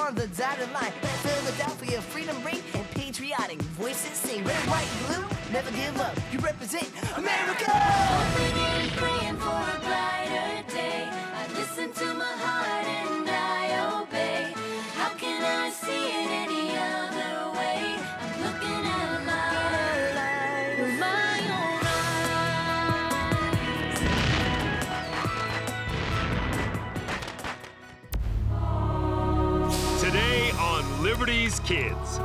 on the dotted line. Let Philadelphia freedom ring and patriotic voices sing. Red, white, blue, never give up. You represent America. Hoping and praying for a brighter day. I listen to my heart and I obey. How can I see it any other way? I'm looking at life with my own eyes. Today on Liberty's Kids.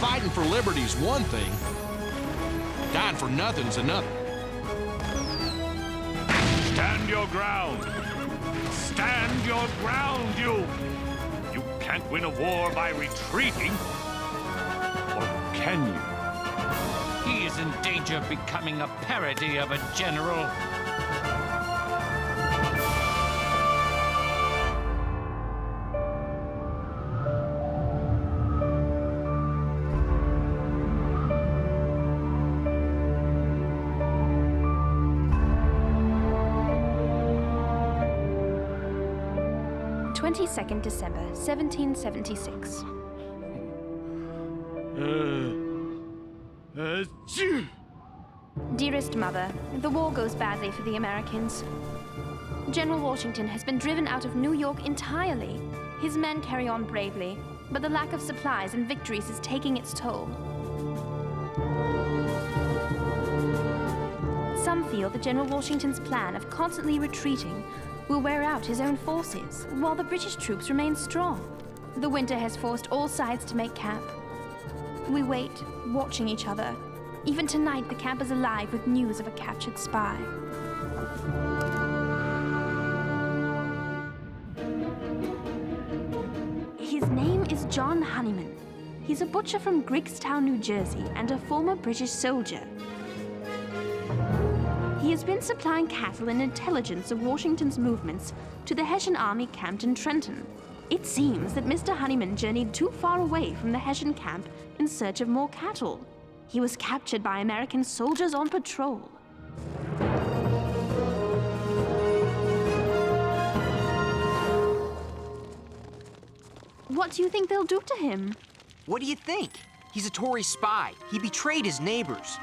Fighting for liberty's one thing. Dying for nothing's another. Stand your ground. Stand your ground, you. You can't win a war by retreating. Or can you? He is in danger of becoming a parody of a general. December 1776. Dearest Mother, the war goes badly for the Americans. General Washington has been driven out of New York entirely. His men carry on bravely, but the lack of supplies and victories is taking its toll. Some feel that General Washington's plan of constantly retreating will wear out his own forces, while the British troops remain strong. The winter has forced all sides to make camp. We wait, watching each other. Even tonight, the camp is alive with news of a captured spy. His name is John Honeyman. He's a butcher from Griggstown, New Jersey, and a former British soldier. He has been supplying cattle and intelligence of Washington's movements to the Hessian army camped in Trenton. It seems that Mr. Honeyman journeyed too far away from the Hessian camp in search of more cattle. He was captured by American soldiers on patrol. What do you think they'll do to him? What do you think? He's a Tory spy. He betrayed his neighbors.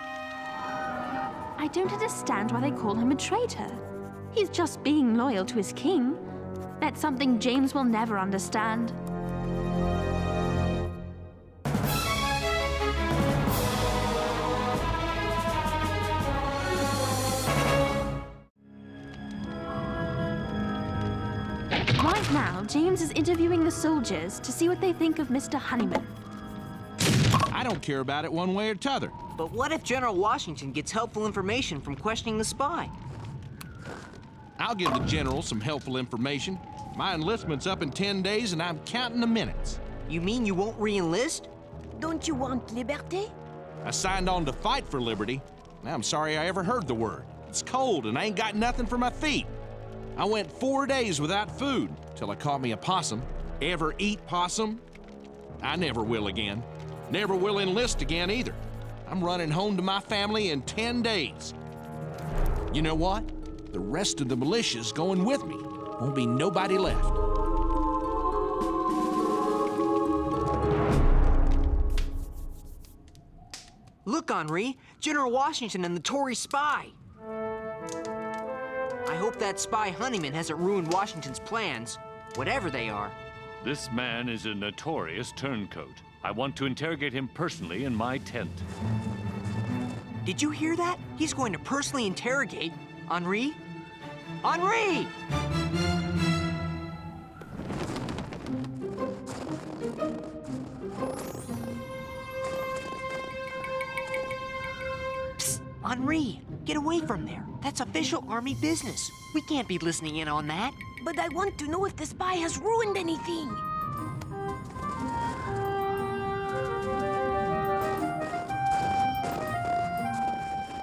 I don't understand why they call him a traitor. He's just being loyal to his king. That's something James will never understand. Right now, James is interviewing the soldiers to see what they think of Mr. Honeyman. I don't care about it one way or t'other. But what if General Washington gets helpful information from questioning the spy? I'll give the general some helpful information. My enlistment's up in 10 days and I'm counting the minutes. You mean you won't re-enlist? Don't you want liberté? I signed on to fight for liberty. Now I'm sorry I ever heard the word. It's cold and I ain't got nothing for my feet. I went 4 days without food till I caught me a possum. Ever eat possum? I never will again. Never will enlist again either. I'm running home to my family in 10 days. You know what? The rest of the militia's going with me. Won't be nobody left. Look, Henri, General Washington and the Tory spy. I hope that spy Honeyman hasn't ruined Washington's plans, whatever they are. This man is a notorious turncoat. I want to interrogate him personally in my tent. Did you hear that? He's going to personally interrogate Henri. Henri! Psst, Henri, get away from there. That's official army business. We can't be listening in on that. But I want to know if the spy has ruined anything.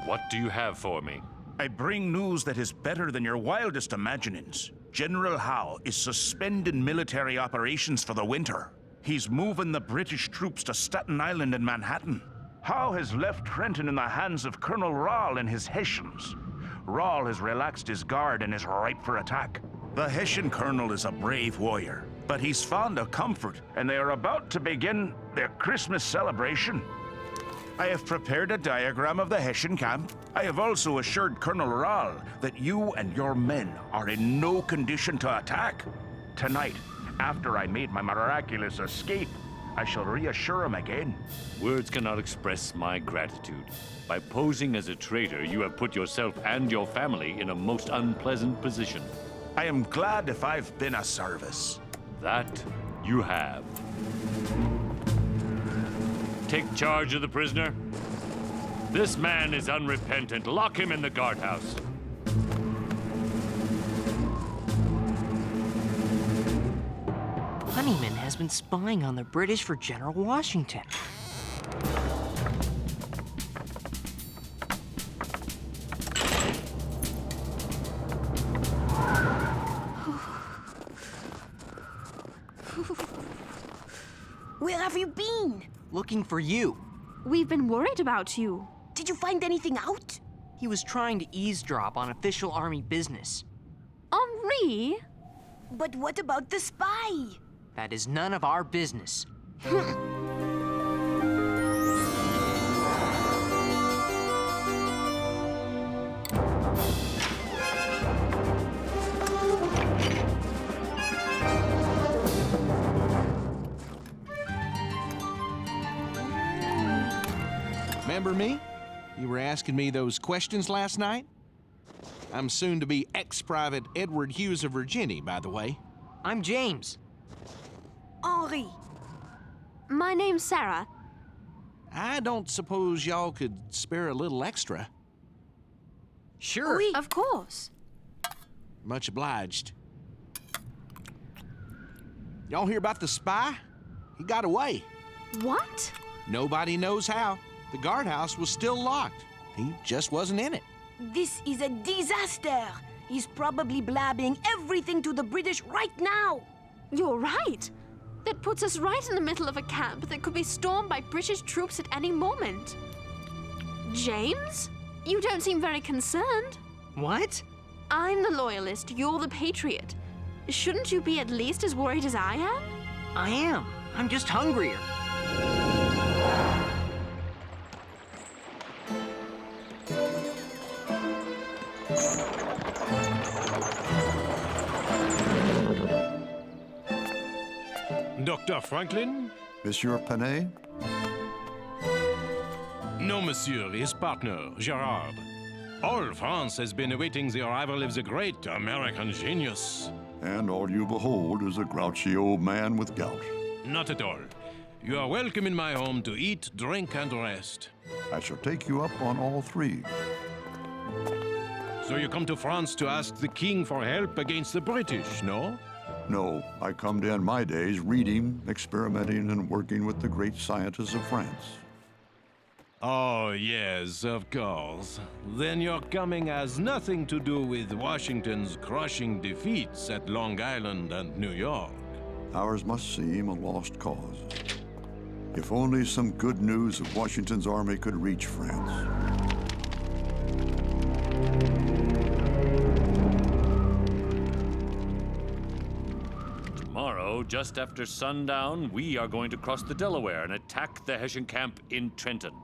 What do you have for me? I bring news that is better than your wildest imaginings. General Howe is suspending military operations for the winter. He's moving the British troops to Staten Island and Manhattan. Howe has left Trenton in the hands of Colonel Rall and his Hessians. Rall has relaxed his guard and is ripe for attack. The Hessian colonel is a brave warrior. but he's fond of comfort, and they are about to begin their Christmas celebration. I have prepared a diagram of the Hessian camp. I have also assured Colonel Rahl that you and your men are in no condition to attack. Tonight, after I made my miraculous escape, I shall reassure him again. Words cannot express my gratitude. By posing as a traitor, you have put yourself and your family in a most unpleasant position. I am glad if I've been of service. That you have. Take charge of the prisoner. This man is unrepentant. Lock him in the guardhouse. Honeyman has been spying on the British for General Washington. Where have you been? Looking for you. We've been worried about you. Did you find anything out? He was trying to eavesdrop on official army business. Henri? But what about the spy? That is none of our business. Remember me? You were asking me those questions last night? I'm soon to be ex-private Edward Hughes of Virginia, by the way. I'm James. Henri. My name's Sarah. I don't suppose y'all could spare a little extra. Sure. Oui. Of course. Much obliged. Y'all hear about the spy? He got away. What? Nobody knows how. The guardhouse was still locked. He just wasn't in it. This is a disaster. He's probably blabbing everything to the British right now. You're right. That puts us right in the middle of a camp that could be stormed by British troops at any moment. James? You don't seem very concerned. What? I'm the loyalist, you're the patriot. Shouldn't you be at least as worried as I am? I am. I'm just hungrier. Dr. Franklin? Monsieur Panay? No, monsieur, his partner, Gerard. All France has been awaiting the arrival of the great American genius. And all you behold is a grouchy old man with gout. Not at all. You are welcome in my home to eat, drink, and rest. I shall take you up on all three. So you come to France to ask the king for help against the British, no? No, I come to end my days reading, experimenting, and working with the great scientists of France. Oh, yes, of course. Then your coming has nothing to do with Washington's crushing defeats at Long Island and New York. Ours must seem a lost cause. If only some good news of Washington's army could reach France. Tomorrow, just after sundown, we are going to cross the Delaware and attack the Hessian camp in Trenton.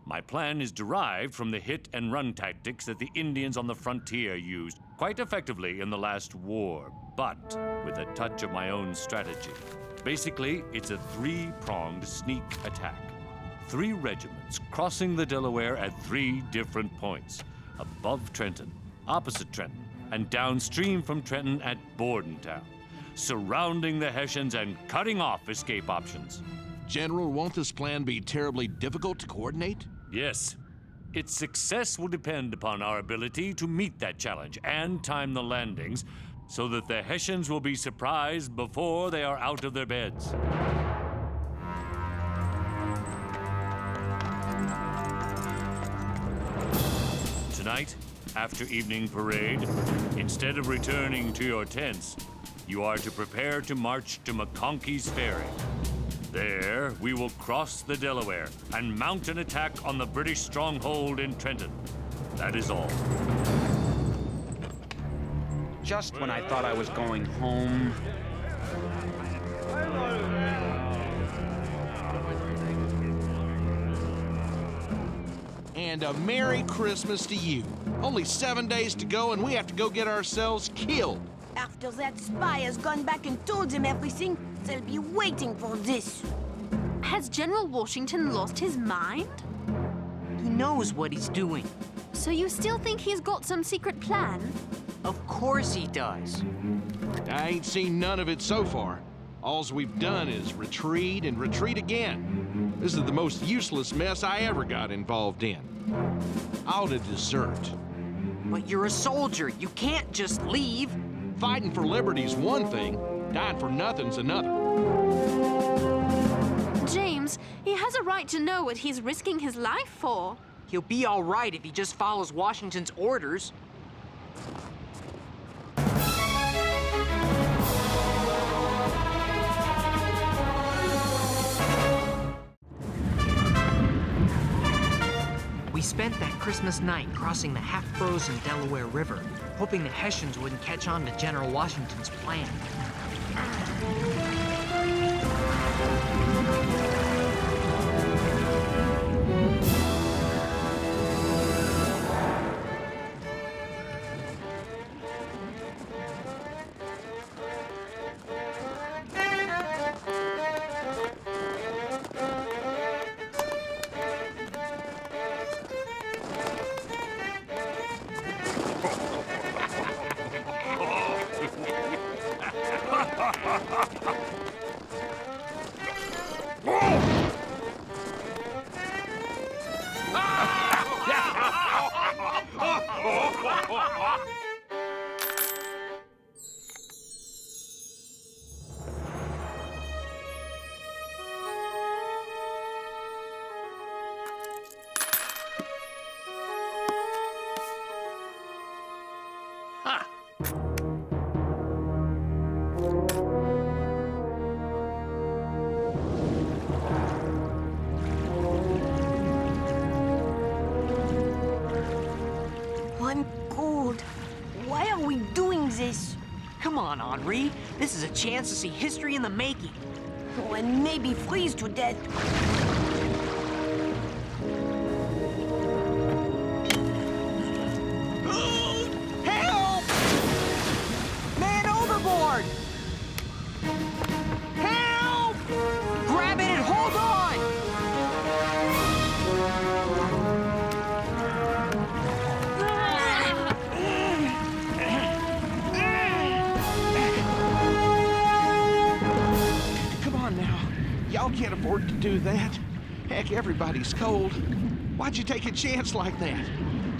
My plan is derived from the hit-and-run tactics that the Indians on the frontier used quite effectively in the last war, but with a touch of my own strategy. Basically, it's a three-pronged sneak attack. 3 regiments crossing the Delaware at 3 different points: above Trenton, opposite Trenton, and downstream from Trenton at Bordentown, surrounding the Hessians and cutting off escape options. General, won't this plan be terribly difficult to coordinate? Yes. Its success will depend upon our ability to meet that challenge and time the landings so that the Hessians will be surprised before they are out of their beds. Tonight, after evening parade, instead of returning to your tents, you are to prepare to march to McConkey's Ferry. There, we will cross the Delaware and mount an attack on the British stronghold in Trenton. That is all. Just when I thought I was going home, And a Merry Christmas to you. Only 7 days to go, and we have to go get ourselves killed. After that spy has gone back and told them everything, they'll be waiting for this. Has General Washington lost his mind? He knows what he's doing. So you still think he's got some secret plan? Of course he does. I ain't seen none of it so far. Alls we've done is retreat and retreat again. This is the most useless mess I ever got involved in. I ought to desert. But you're a soldier. You can't just leave. Fighting for liberty's one thing, dying for nothing's another. James, he has a right to know what he's risking his life for. He'll be all right if he just follows Washington's orders. We spent that Christmas night crossing the half-frozen Delaware River, hoping the Hessians wouldn't catch on to General Washington's plan. I'm cold. Why are we doing this? Come on, Henri. This is a chance to see history in the making. Oh, and maybe freeze to death. Help! Man overboard! Help! Grab it and hold on! Come on now. Y'all can't afford to do that. Heck, everybody's cold. Why'd you take a chance like that?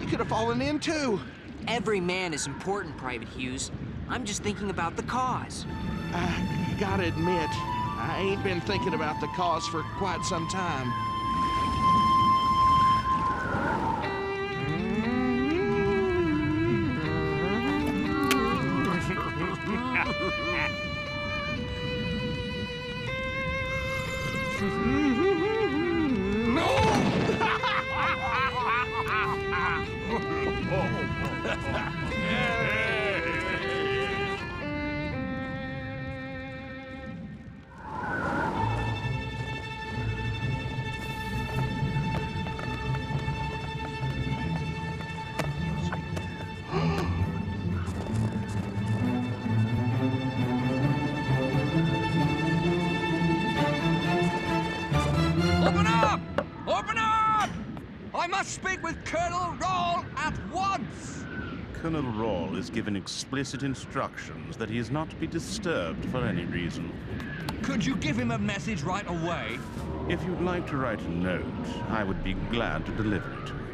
You could have fallen in too. Every man is important, Private Hughes. I'm just thinking about the cause. I gotta admit, I ain't been thinking about the cause for quite some time. Open up! Open up! I must speak with Colonel Rawle at once! Colonel Rawle is given explicit instructions that he is not to be disturbed for any reason. Could you give him a message right away? If you'd like to write a note, I would be glad to deliver it to him.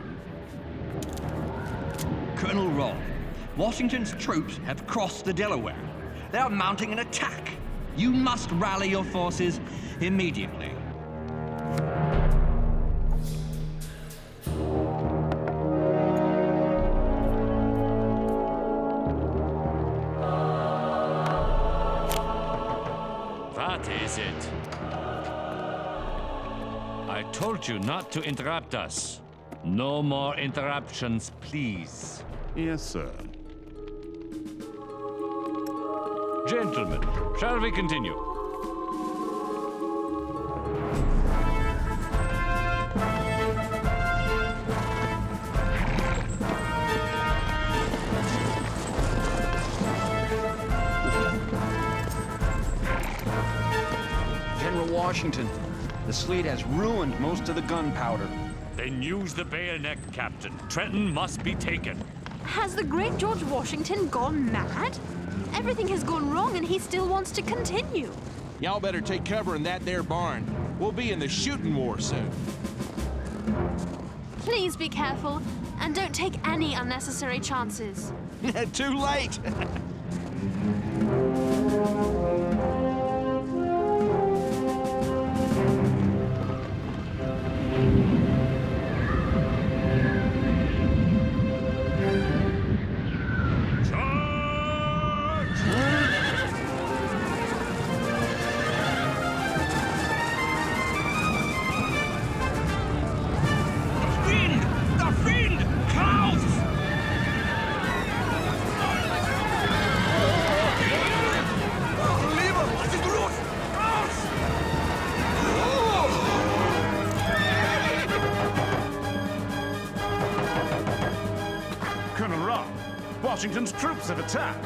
Colonel Rawle, Washington's troops have crossed the Delaware. They are mounting an attack. You must rally your forces immediately. That is it. I told you not to interrupt us. No more interruptions, please. Yes, sir. Gentlemen, shall we continue? General Washington, the sleet has ruined most of the gunpowder. Then use the bayonet, Captain. Trenton must be taken. Has the great George Washington gone mad? Everything has gone wrong and he still wants to continue. Y'all better take cover in that there barn. We'll be in the shooting war soon. Please be careful and don't take any unnecessary chances. Too late. Washington's troops have attacked.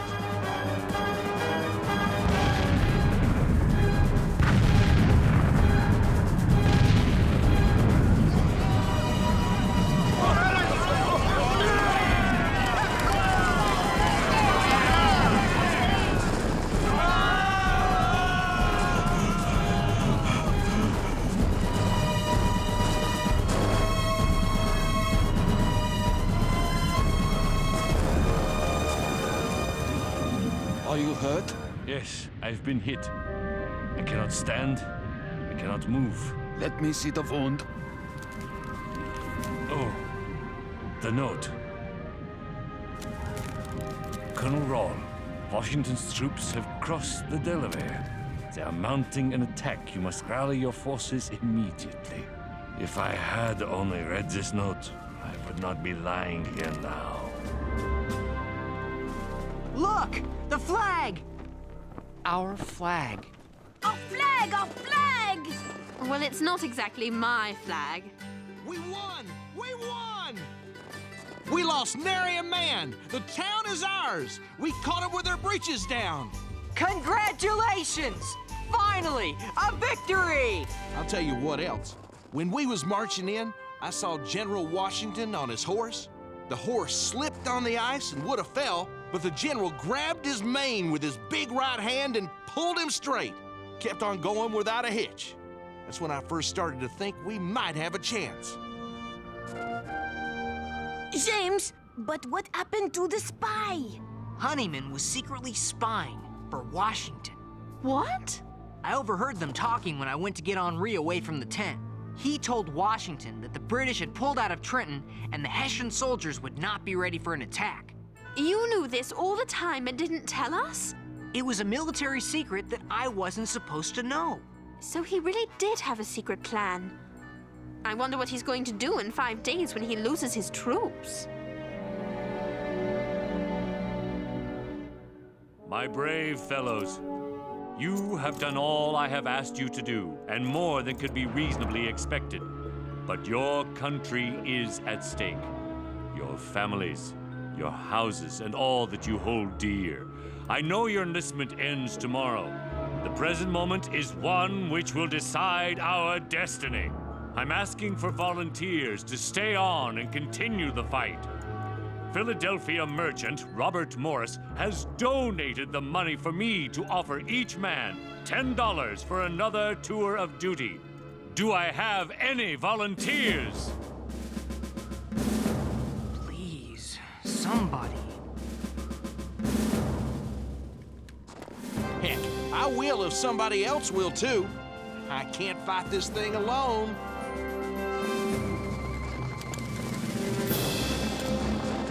Are you hurt? Yes, I've been hit. I cannot stand. I cannot move. Let me see the wound. Oh, the note. Colonel Rawl, Washington's troops have crossed the Delaware. They are mounting an attack. You must rally your forces immediately. If I had only read this note, I would not be lying here now. Look! The flag! Our flag. Our flag! Our flag! Well, it's not exactly my flag. We won! We won! We lost nary a man! The town is ours! We caught them with their breeches down! Congratulations! Finally, a victory! I'll tell you what else. When we was marching in, I saw General Washington on his horse. The horse slipped on the ice and would have fell, but the general grabbed his mane with his big right hand and pulled him straight. Kept on going without a hitch. That's when I first started to think we might have a chance. James, but what happened to the spy? Honeyman was secretly spying for Washington. What? I overheard them talking when I went to get Henri away from the tent. He told Washington that the British had pulled out of Trenton and the Hessian soldiers would not be ready for an attack. You knew this all the time and didn't tell us? It was a military secret that I wasn't supposed to know. So he really did have a secret plan. I wonder what he's going to do in 5 days when he loses his troops. My brave fellows, you have done all I have asked you to do, and more than could be reasonably expected. But your country is at stake. Your families, your houses, and all that you hold dear. I know your enlistment ends tomorrow. The present moment is one which will decide our destiny. I'm asking for volunteers to stay on and continue the fight. Philadelphia merchant Robert Morris has donated the money for me to offer each man $10 for another tour of duty. Do I have any volunteers? Please, somebody. Heck, I will if somebody else will too. I can't fight this thing alone.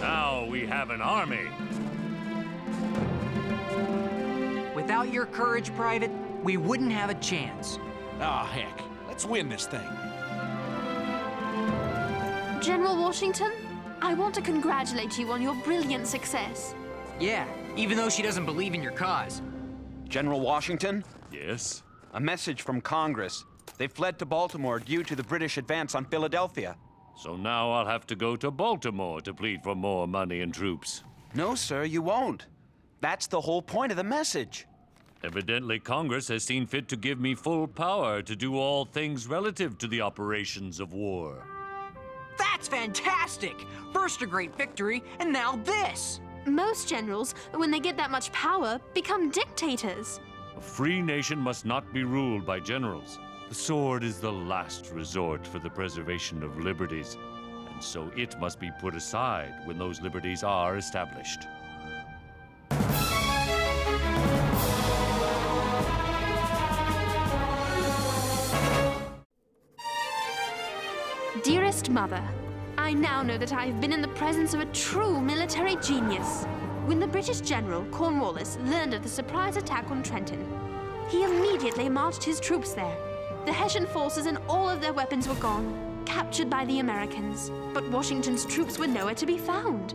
Now we have an army. Without your courage, Private, we wouldn't have a chance. Ah, heck, let's win this thing. General Washington, I want to congratulate you on your brilliant success. Yeah, even though she doesn't believe in your cause. General Washington? Yes? A message from Congress. They fled to Baltimore due to the British advance on Philadelphia. So now I'll have to go to Baltimore to plead for more money and troops. No, sir, you won't. That's the whole point of the message. Evidently, Congress has seen fit to give me full power to do all things relative to the operations of war. That's fantastic! First a great victory, and now this! Most generals, when they get that much power, become dictators. A free nation must not be ruled by generals. The sword is the last resort for the preservation of liberties, and so it must be put aside when those liberties are established. Dearest Mother, I now know that I have been in the presence of a true military genius. When the British general, Cornwallis, learned of the surprise attack on Trenton, he immediately marched his troops there. The Hessian forces and all of their weapons were gone, captured by the Americans. But Washington's troops were nowhere to be found.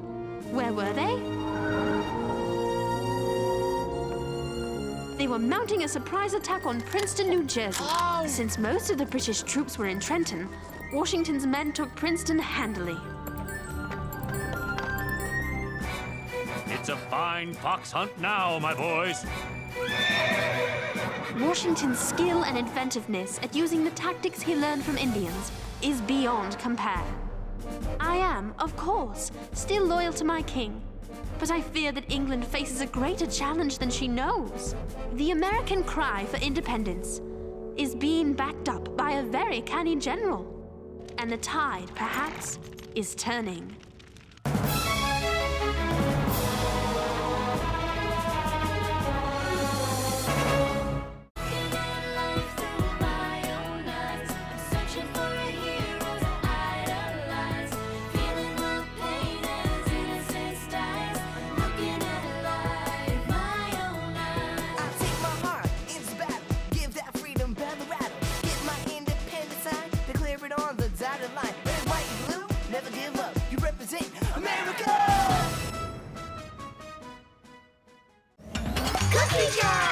Where were they? They were mounting a surprise attack on Princeton, New Jersey. Since most of the British troops were in Trenton, Washington's men took Princeton handily. It's a fine fox hunt now, my boys. Washington's skill and inventiveness at using the tactics he learned from Indians is beyond compare. I am, of course, still loyal to my king, but I fear that England faces a greater challenge than she knows. The American cry for independence is being backed up by a very canny general, and the tide, perhaps, is turning. Cookie jar!